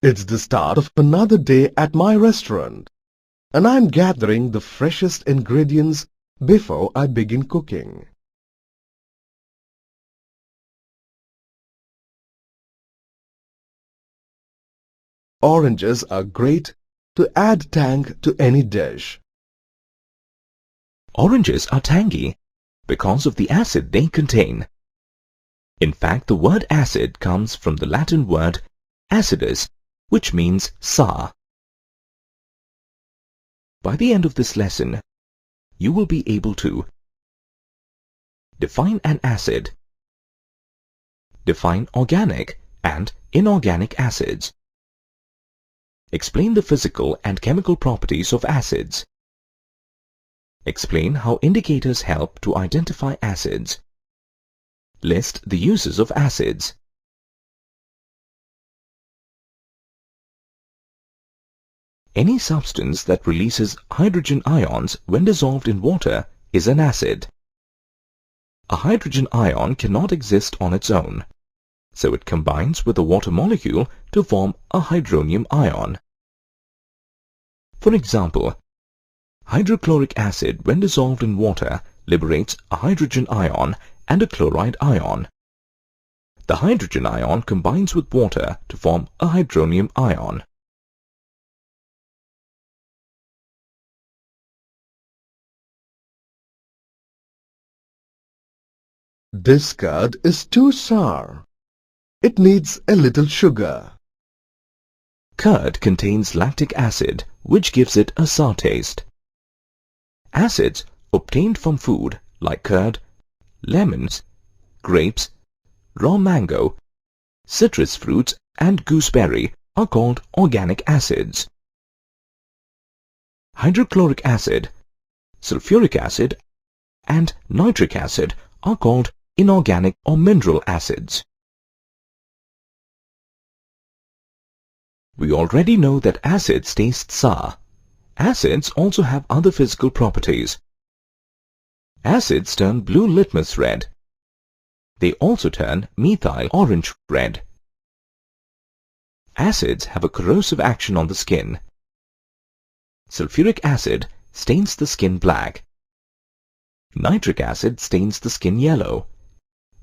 It's the start of another day at my restaurant, and I'm gathering the freshest ingredients before I begin cooking. Oranges are great to add tang to any dish. Oranges are tangy because of the acid they contain. In fact, the word acid comes from the Latin word acidus, which means sour. By the end of this lesson, you will be able to define an acid, define organic and inorganic acids, explain the physical and chemical properties of acids, explain how indicators help to identify acids, list the uses of acids. Any substance that releases hydrogen ions when dissolved in water is an acid. A hydrogen ion cannot exist on its own, so it combines with a water molecule to form a hydronium ion. For example, hydrochloric acid when dissolved in water liberates a hydrogen ion and a chloride ion. The hydrogen ion combines with water to form a hydronium ion. This curd is too sour. It needs a little sugar. Curd contains lactic acid, which gives it a sour taste. Acids obtained from food like curd, lemons, grapes, raw mango, citrus fruits and gooseberry are called organic acids. Hydrochloric acid, sulfuric acid and nitric acid are called inorganic or mineral acids. We already know that acids taste sour. Acids also have other physical properties. Acids turn blue litmus red. They also turn methyl orange red. Acids have a corrosive action on the skin. Sulfuric acid stains the skin black. Nitric acid stains the skin yellow,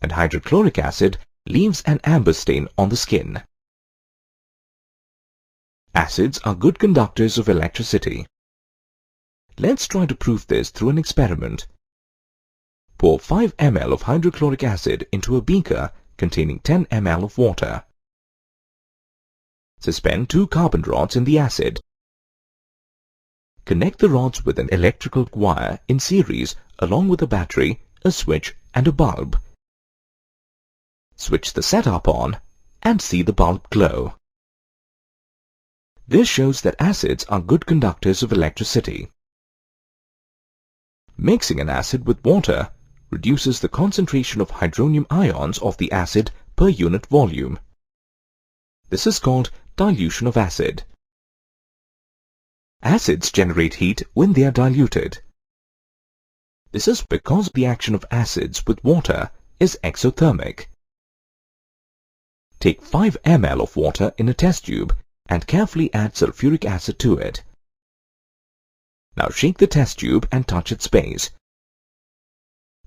and hydrochloric acid leaves an amber stain on the skin. Acids are good conductors of electricity. Let's try to prove this through an experiment. Pour 5 ml of hydrochloric acid into a beaker containing 10 ml of water. Suspend 2 carbon rods in the acid. Connect the rods with an electrical wire in series along with a battery, a switch and a bulb. Switch the setup on and see the bulb glow. This shows that acids are good conductors of electricity. Mixing an acid with water reduces the concentration of hydronium ions of the acid per unit volume. This is called dilution of acid. Acids generate heat when they are diluted. This is because the action of acids with water is exothermic. Take 5 ml of water in a test tube and carefully add sulfuric acid to it. Now shake the test tube and touch its base.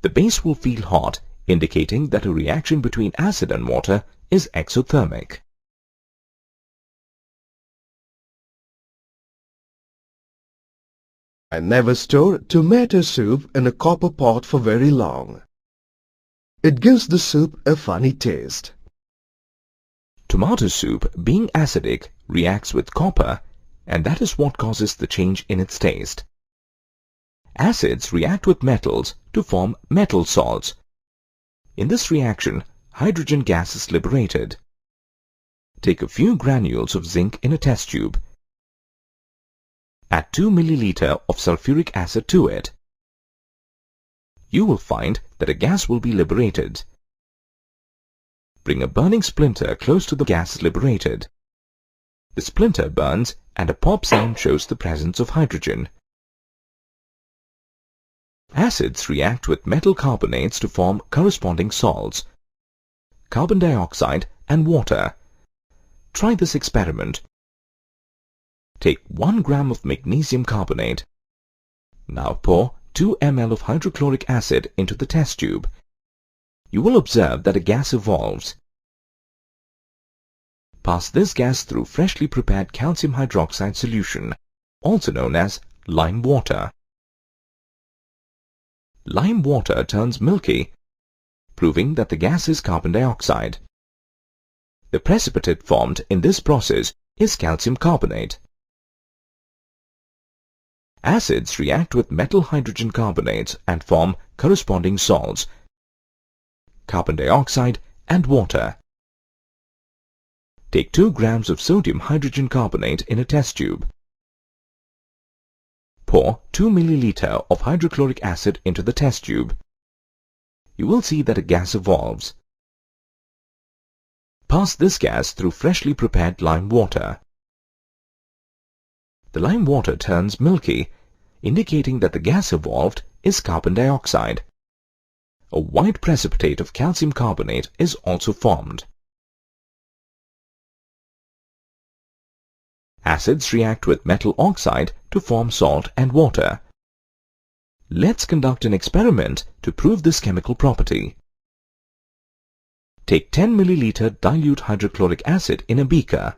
The base will feel hot, indicating that a reaction between acid and water is exothermic. I never store tomato soup in a copper pot for very long. It gives the soup a funny taste. Tomato soup, being acidic, reacts with copper, and that is what causes the change in its taste. Acids react with metals to form metal salts. In this reaction, hydrogen gas is liberated. Take a few granules of zinc in a test tube. Add 2 milliliter of sulfuric acid to it. You will find that a gas will be liberated. Bring a burning splinter close to the gas liberated. The splinter burns and a pop sound shows the presence of hydrogen. Acids react with metal carbonates to form corresponding salts, carbon dioxide and water. Try this experiment. Take 1 gram of magnesium carbonate. Now pour 2 ml of hydrochloric acid into the test tube. You will observe that a gas evolves. Pass this gas through freshly prepared calcium hydroxide solution, also known as lime water. Lime water turns milky, proving that the gas is carbon dioxide. The precipitate formed in this process is calcium carbonate. Acids react with metal hydrogen carbonates and form corresponding salts, carbon dioxide and water. Take 2 grams of sodium hydrogen carbonate in a test tube. Pour 2 milliliter of hydrochloric acid into the test tube. You will see that a gas evolves. Pass this gas through freshly prepared lime water. The lime water turns milky, indicating that the gas evolved is carbon dioxide. A white precipitate of calcium carbonate is also formed. Acids react with metal oxide to form salt and water. Let's conduct an experiment to prove this chemical property. Take 10 milliliter dilute hydrochloric acid in a beaker.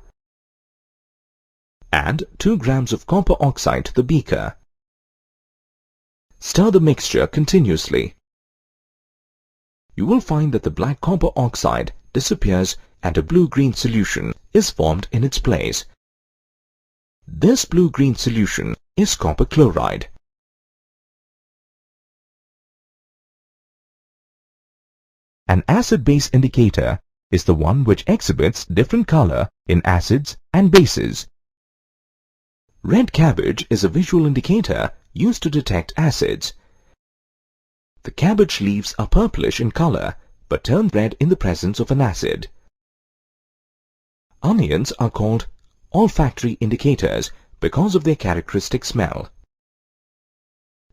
Add 2 grams of copper oxide to the beaker. Stir the mixture continuously. You will find that the black copper oxide disappears and a blue-green solution is formed in its place. This blue-green solution is copper chloride. An acid-base indicator is the one which exhibits different color in acids and bases. Red cabbage is a visual indicator used to detect acids. The cabbage leaves are purplish in color but turn red in the presence of an acid. Onions are called olfactory indicators because of their characteristic smell.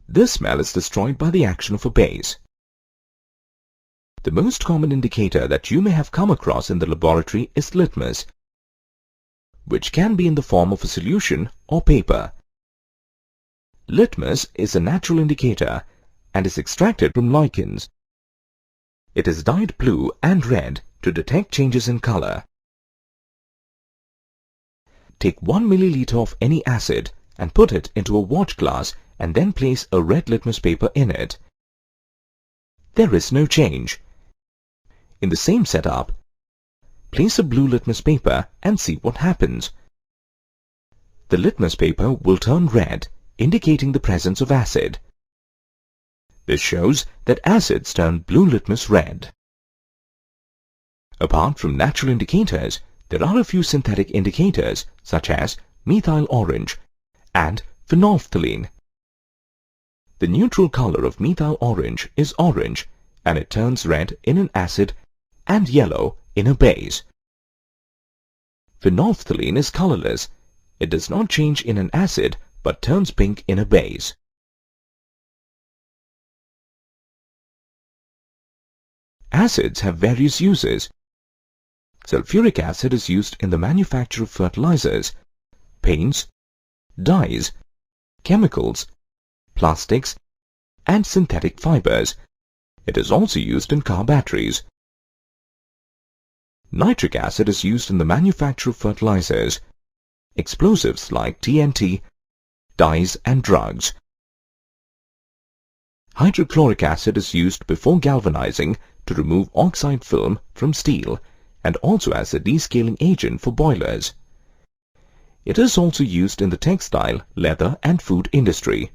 This smell is destroyed by the action of a base. The most common indicator that you may have come across in the laboratory is litmus, which can be in the form of a solution or paper. Litmus is a natural indicator and is extracted from lichens. It is dyed blue and red to detect changes in color. Take 1 milliliter of any acid and put it into a watch glass and then place a red litmus paper in it. There is no change. In the same setup, place a blue litmus paper and see what happens. The litmus paper will turn red, indicating the presence of acid. This shows that acids turn blue litmus red. Apart from natural indicators, there are a few synthetic indicators such as methyl orange and phenolphthalein. The neutral color of methyl orange is orange and it turns red in an acid and yellow in a base. Phenolphthalein is colorless. It does not change in an acid but turns pink in a base. Acids have various uses. Sulfuric acid is used in the manufacture of fertilizers, paints, dyes, chemicals, plastics, and synthetic fibers. It is also used in car batteries. Nitric acid is used in the manufacture of fertilizers, explosives like TNT, dyes and drugs. Hydrochloric acid is used before galvanizing to remove oxide film from steel and also as a descaling agent for boilers. It is also used in the textile, leather and food industry.